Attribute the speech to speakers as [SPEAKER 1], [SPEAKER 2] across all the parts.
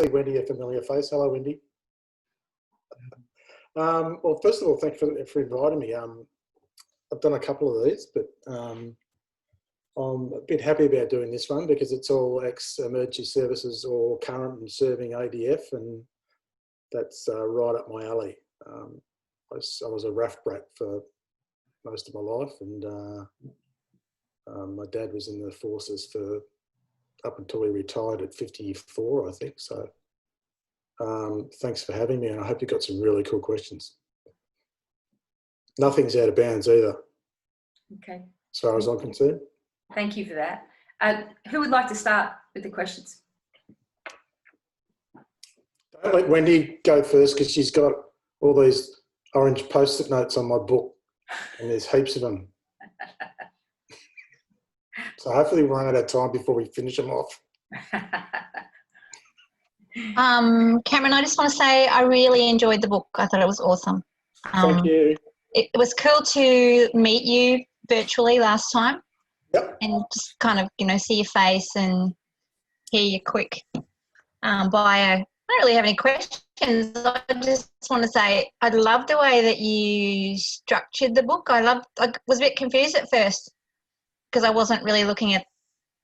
[SPEAKER 1] see Wendy, a familiar face. Hello, Wendy. Well, first of all, thanks for inviting me. I've done a couple of these, but I'm a bit happy about doing this one because it's all ex-emergency services or current and serving ADF, and that's right up my alley. I was a RAF brat for most of my life, and my dad was in the forces for up until he retired at 54, I think. So thanks for having me, and I hope you got some really cool questions. Nothing's out of bounds either.
[SPEAKER 2] Okay.
[SPEAKER 1] As far as I'm concerned.
[SPEAKER 2] Thank you for that. Who would like to start with the questions?
[SPEAKER 1] Don't let Wendy go first because she's got all these orange post-it notes on my book, and there's heaps of them. So hopefully we'll run out of time before we finish them off.
[SPEAKER 3] Cameron, I just want to say I really enjoyed the book. I thought it was awesome.
[SPEAKER 1] Thank you.
[SPEAKER 3] It was cool to meet you virtually last time.
[SPEAKER 1] Yep.
[SPEAKER 3] And just kind of, see your face and hear your quick bio. I don't really have any questions. I just want to say I love the way that you structured the book. I was a bit confused at first because I wasn't really looking at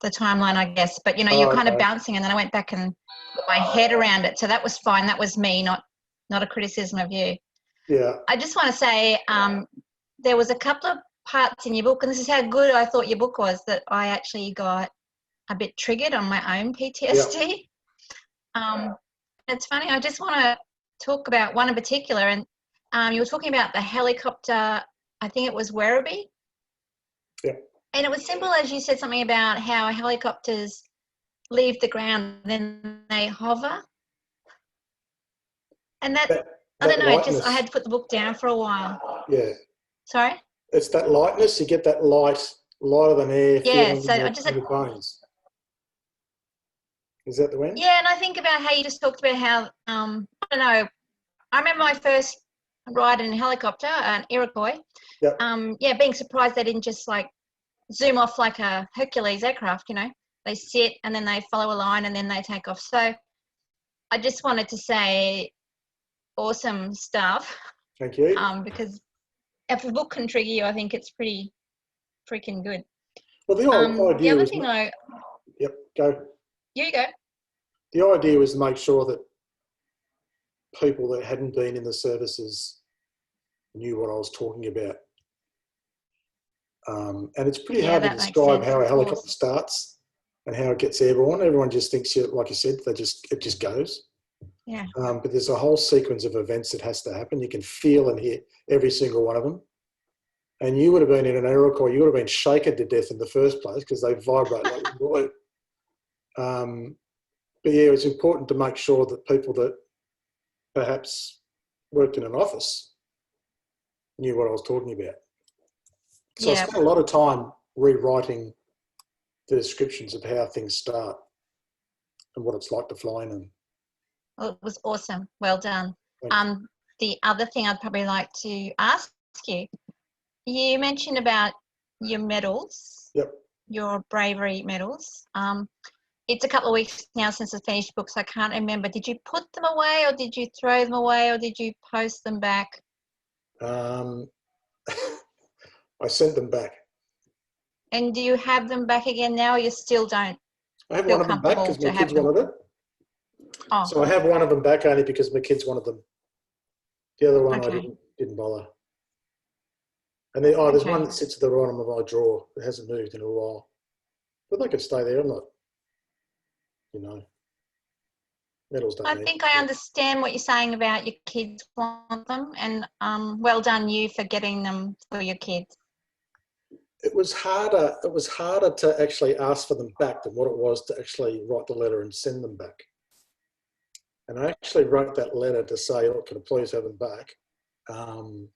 [SPEAKER 3] the timeline, I guess. But, you're kind of bouncing, and then I went back and put my head around it. So that was fine. That was me, not a criticism of you.
[SPEAKER 1] Yeah.
[SPEAKER 3] I just want to say there was a couple of parts in your book, and this is how good I thought your book was, that I actually got a bit triggered on my own PTSD. Yep. It's funny, I just want to talk about one in particular, and you were talking about the helicopter, I think it was Werribee.
[SPEAKER 1] Yeah.
[SPEAKER 3] And it was simple as you said something about how helicopters leave the ground and then they hover. And that I don't know,
[SPEAKER 1] lightness.
[SPEAKER 3] I had to put the book down for a while.
[SPEAKER 1] Yeah.
[SPEAKER 3] Sorry?
[SPEAKER 1] It's that lightness, you get that lighter than air feeling
[SPEAKER 3] so
[SPEAKER 1] in your bones. Is that the one?
[SPEAKER 3] Yeah, and I think about how you just talked about how, I don't know, I remember my first ride in a helicopter, an Iroquois.
[SPEAKER 1] Yep.
[SPEAKER 3] Being surprised they didn't just zoom off like a Hercules aircraft, They sit and then they follow a line and then they take off. So I just wanted to say awesome stuff.
[SPEAKER 1] Thank you.
[SPEAKER 3] Because if a book can trigger you, I think it's pretty freaking good.
[SPEAKER 1] Well, the idea
[SPEAKER 3] the other
[SPEAKER 1] was...
[SPEAKER 3] thing
[SPEAKER 1] Yep, go.
[SPEAKER 3] You go.
[SPEAKER 1] The idea was to make sure that people that hadn't been in the services knew what I was talking about. And it's pretty hard to describe how a helicopter starts and how it gets airborne. Everyone just thinks, like you said, it just goes.
[SPEAKER 3] Yeah.
[SPEAKER 1] But there's a whole sequence of events that has to happen. You can feel and hear every single one of them. And you would have been in an Iroquois, you would have been shaken to death in the first place because they vibrate like a balloon. But yeah, it's important to make sure that people that perhaps worked in an office knew what I was talking about. So I spent a lot of time rewriting the descriptions of how things start and what it's like to fly in them.
[SPEAKER 3] Well, it was awesome. Well done.
[SPEAKER 1] Thanks.
[SPEAKER 3] The other thing I'd probably like to ask you, you mentioned about your medals.
[SPEAKER 1] Yep.
[SPEAKER 3] Your bravery medals. It's a couple of weeks now since I finished books. I can't remember. Did you put them away, or did you throw them away, or did you post them back?
[SPEAKER 1] I sent them back.
[SPEAKER 3] And do you have them back again now, or you still don't?
[SPEAKER 1] I have one of them back because my kids wanted it.
[SPEAKER 3] Oh.
[SPEAKER 1] So I have one of them back only because my kids wanted them. The other one I didn't bother. And then, there's one that sits at the bottom of my drawer that hasn't moved in a while. But they can stay there. I'm not, medals don't
[SPEAKER 3] I think I understand what you're saying about your kids want them, and well done you for getting them for your kids.
[SPEAKER 1] It was harder to actually ask for them back than what it was to actually write the letter and send them back. And I actually wrote that letter to say, "Oh, can I please have them back?" When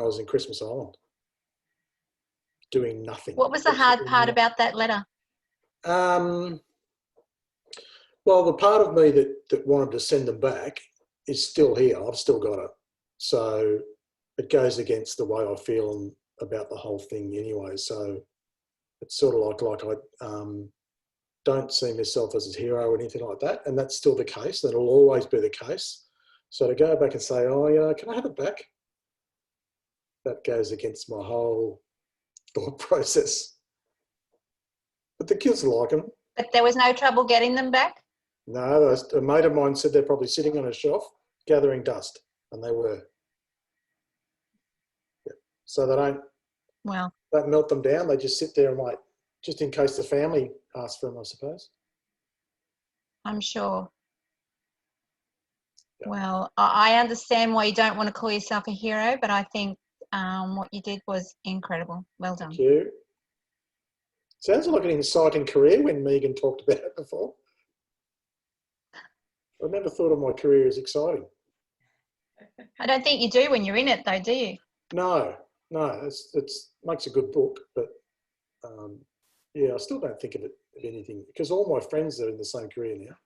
[SPEAKER 1] I was in Christmas Island, doing nothing.
[SPEAKER 3] What was the hard part about that letter?
[SPEAKER 1] Well, the part of me that wanted to send them back is still here. I've still got it. So it goes against the way I feel about the whole thing anyway. So it's sort of like I don't see myself as a hero or anything like that. And that's still the case. That'll always be the case. So to go back and say, oh, you know, can I have it back? That goes against my whole thought process. But the kids like them.
[SPEAKER 3] But there was no trouble getting them back?
[SPEAKER 1] No, a mate of mine said they're probably sitting on a shelf gathering dust, and they were. Yeah. So they don't melt them down. They just sit there and wait, just in case the family asks for them, I suppose.
[SPEAKER 3] I'm sure.
[SPEAKER 1] Yeah.
[SPEAKER 3] Well, I understand why you don't want to call yourself a hero, but I think what you did was incredible. Well done.
[SPEAKER 1] Thank you. Sounds like an exciting career when Megan talked about it before. I never thought of my career as exciting.
[SPEAKER 3] I don't think you do when you're in it, though, do you?
[SPEAKER 1] No, it makes a good book, but yeah, I still don't think of it as anything because all my friends are in the same career now.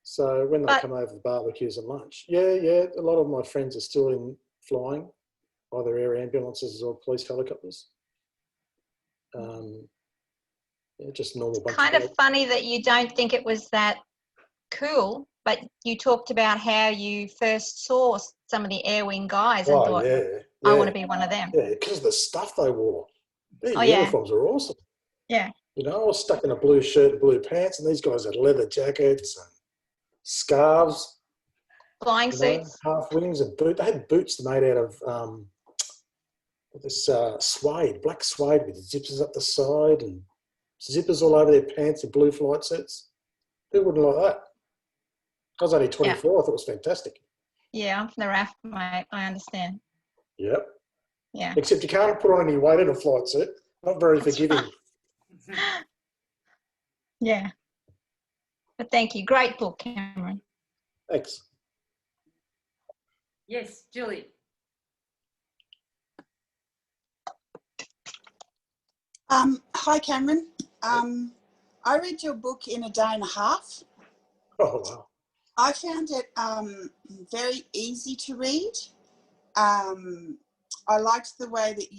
[SPEAKER 1] So when they come over for barbecues and lunch, yeah, a lot of my friends are still in flying, either air ambulances or police helicopters. Yeah, just normal.
[SPEAKER 3] It's kind of funny that you don't think it was that cool, but you talked about how you first saw some of the air wing guys and thought, I want to be one of them.
[SPEAKER 1] Yeah, because of the stuff they wore. Their
[SPEAKER 3] yeah.
[SPEAKER 1] uniforms are awesome.
[SPEAKER 3] Yeah.
[SPEAKER 1] You know, I was stuck in a blue shirt and blue pants, and these guys had leather jackets and scarves.
[SPEAKER 3] Flying suits.
[SPEAKER 1] Half wings and boots. They had boots made out of this suede, black suede with zippers up the side and zippers all over their pants and blue flight suits. Who wouldn't like that? I was only 24. I thought it was fantastic.
[SPEAKER 3] Yeah, I'm from the RAF, mate. I understand.
[SPEAKER 1] Yep.
[SPEAKER 3] Yeah.
[SPEAKER 1] Except you can't put on any weight in a flight suit. Not very forgiving.
[SPEAKER 3] Right. Yeah. But thank you. Great book, Cameron.
[SPEAKER 1] Thanks.
[SPEAKER 2] Yes, Julie.
[SPEAKER 4] Hi, Cameron. I read your book in a day and a half.
[SPEAKER 1] Oh, wow.
[SPEAKER 4] I found it very easy to read. I liked the way that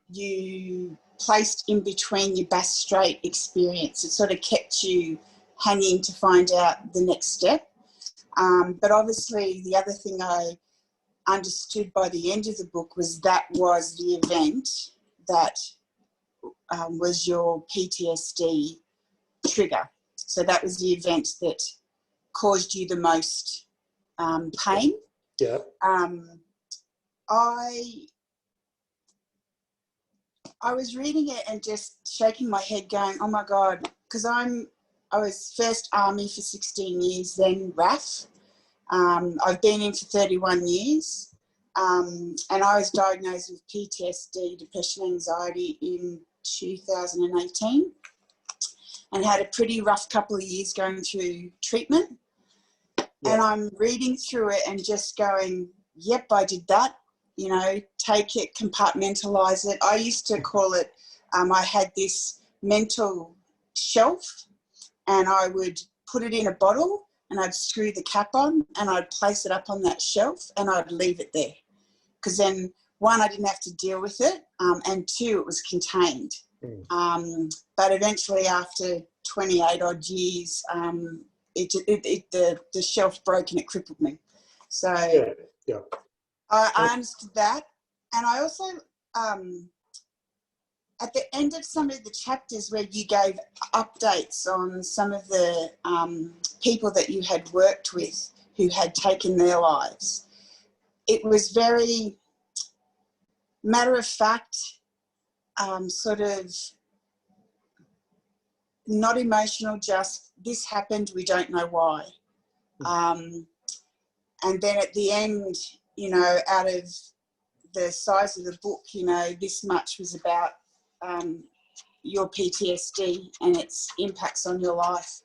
[SPEAKER 4] you placed in between your Bass Strait experience. It sort of kept you hanging to find out the next step. But obviously the other thing I understood by the end of the book was the event that was your PTSD trigger. So that was the event that caused you the most pain.
[SPEAKER 1] Yeah.
[SPEAKER 4] I was reading it and just shaking my head going, oh my God, because I was first Army for 16 years, then RAF. I've been in for 31 years. And I was diagnosed with PTSD, depression, anxiety in 2018 and had a pretty rough couple of years going through treatment. Yeah. And I'm reading through it and just going, yep, I did that. You know, take it, compartmentalise it. I used to call it, I had this mental shelf and I would put it in a bottle and I'd screw the cap on and I'd place it up on that shelf and I'd leave it there. Because then, one, I didn't have to deal with it, and two, it was contained. But eventually, after 28 odd years, the shelf broke and it crippled me. So I understood that. And I also, at the end of some of the chapters where you gave updates on some of the people that you had worked with who had taken their lives, it was very matter of fact, sort of not emotional, just this happened, we don't know why. And then at the end, you know, out of the size of the book, you know, this much was about your PTSD and its impacts on your life.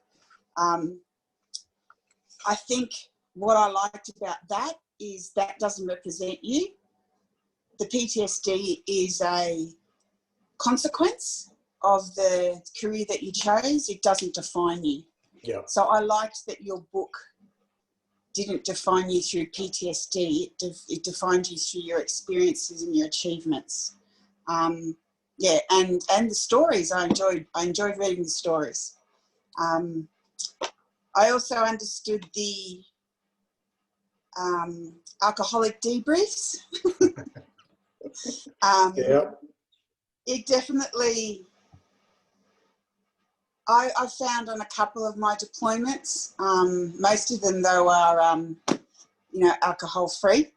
[SPEAKER 4] I think what I liked about that is that doesn't represent you. The PTSD is a consequence of the career that you chose. It doesn't define you.
[SPEAKER 1] Yeah.
[SPEAKER 4] So I liked that your book didn't define you through PTSD. It defined you through your experiences and your achievements. yeah, and the stories I enjoyed reading the stories. I also understood the alcoholic debriefs.
[SPEAKER 1] Yeah.
[SPEAKER 4] It definitely, I found on a couple of my deployments, most of them though are, you know, alcohol free,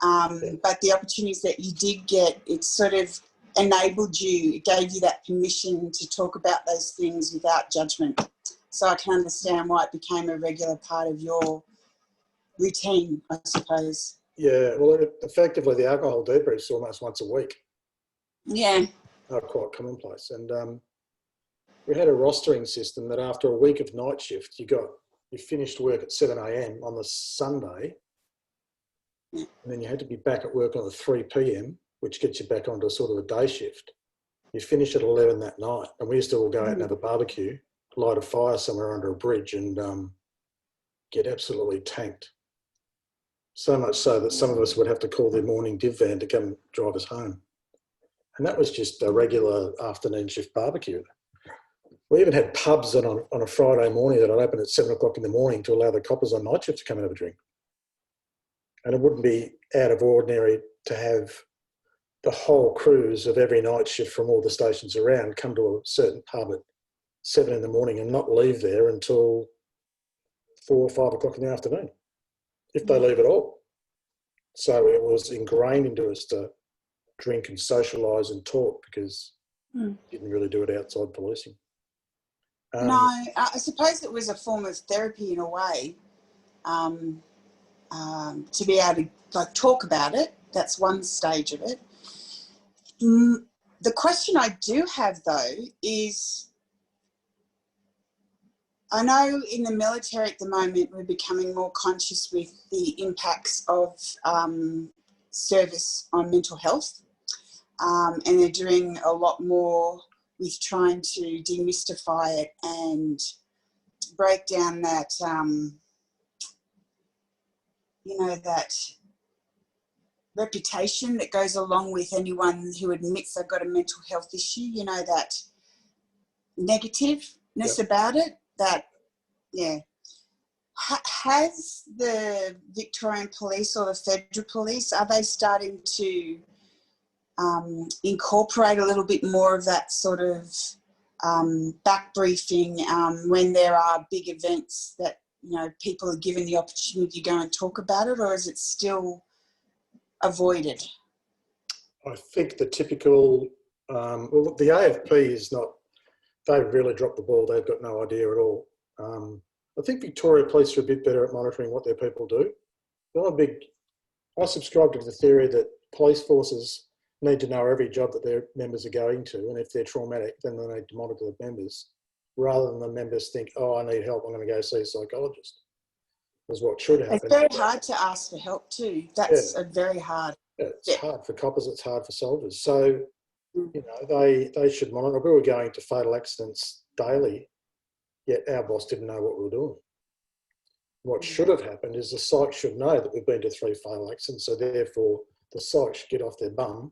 [SPEAKER 4] but the opportunities that you did get, it sort of enabled you, it gave you that permission to talk about those things without judgment. So I can understand why it became a regular part of your routine, I suppose.
[SPEAKER 1] Yeah, well, effectively the alcohol debriefs almost once a week.
[SPEAKER 4] Yeah.
[SPEAKER 1] Are quite commonplace. And we had a rostering system that after a week of night shift, you finished work at 7 a.m. on the Sunday, and then you had to be back at work on the 3 p.m., which gets you back onto sort of a day shift. You finish at 11 that night, and we used to all go out and have a barbecue, light a fire somewhere under a bridge, and get absolutely tanked. So much so that some of us would have to call their morning div van to come drive us home. And that was just a regular afternoon shift barbecue. We even had pubs on a Friday morning that I'd open at 7 o'clock in the morning to allow the coppers on night shift to come and have a drink. And it wouldn't be out of ordinary to have the whole crews of every night shift from all the stations around come to a certain pub at 7 in the morning and not leave there until 4 or 5 o'clock in the afternoon, if they leave at all. So it was ingrained into us to drink and socialise and talk because you didn't really do it outside policing.
[SPEAKER 4] No, I suppose it was a form of therapy in a way, to be able to like talk about it. That's one stage of it. The question I do have though is, I know in the military at the moment we're becoming more conscious with the impacts of service on mental health, and they're doing a lot more with trying to demystify it and break down that, you know, that reputation that goes along with anyone who admits they've got a mental health issue, you know, that negativeness about it, that, yeah. Has the Victorian Police or the Federal Police, are they starting to incorporate a little bit more of that sort of back briefing when there are big events that, you know, people are given the opportunity to go and talk about it, or is it still avoided?
[SPEAKER 1] I think the typical, well, the AFP is not, they've really dropped the ball. They've got no idea at all. I think Victoria Police are a bit better at monitoring what their people do. I subscribe to the theory that police forces need to know every job that their members are going to, and if they're traumatic, then they need to monitor the members, rather than the members think, oh, I need help, I'm going to go see a psychologist. Is what should happen.
[SPEAKER 4] It's very hard to ask for help too. That's a very hard.
[SPEAKER 1] Yeah, it's hard for coppers, it's hard for soldiers. So, you know, they should monitor. We were going to fatal accidents daily, yet our boss didn't know what we were doing. What should have happened is the psych should know that we've been to 3 fatal accidents, so therefore the psych should get off their bum,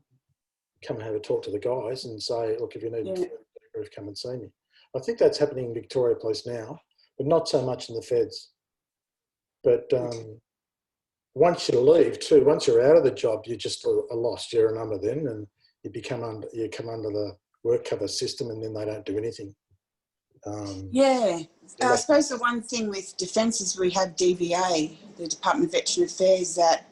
[SPEAKER 1] come and have a talk to the guys and say, look, if you need to come and see me. I think that's happening in Victoria Police now, but not so much in the feds. But once you leave too, once you're out of the job, you're just a lost. You're a number then, and you come under the work cover system, and then they don't do anything.
[SPEAKER 4] I suppose the one thing with defence is we have DVA, the Department of Veteran Affairs, that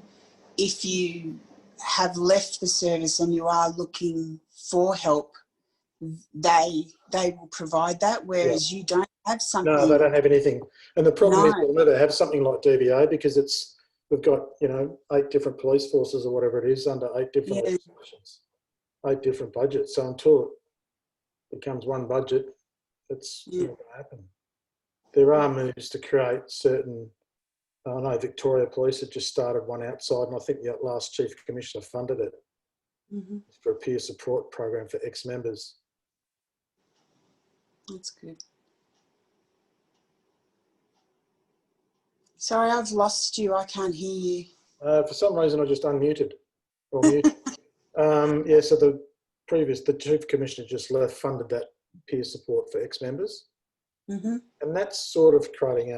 [SPEAKER 4] if you have left the service and you are looking for help, they will provide that, whereas you don't have something.
[SPEAKER 1] No, they don't have anything. And the problem is we'll never have something like DVA because we've got, you know, 8 different police forces or whatever it is under 8 different legislations, 8 different budgets. So until it becomes one budget, it's not going to happen. There are moves to create certain, I know Victoria Police have just started one outside, and I think the last Chief Commissioner funded it for a peer support program for ex-members.
[SPEAKER 4] That's good. Sorry, I've lost you. I can't hear you.
[SPEAKER 1] For some reason, I just unmuted or muted. So the the chief commissioner just left funded that peer support for ex-members.
[SPEAKER 4] Mm-hmm.
[SPEAKER 1] And that's sort of creating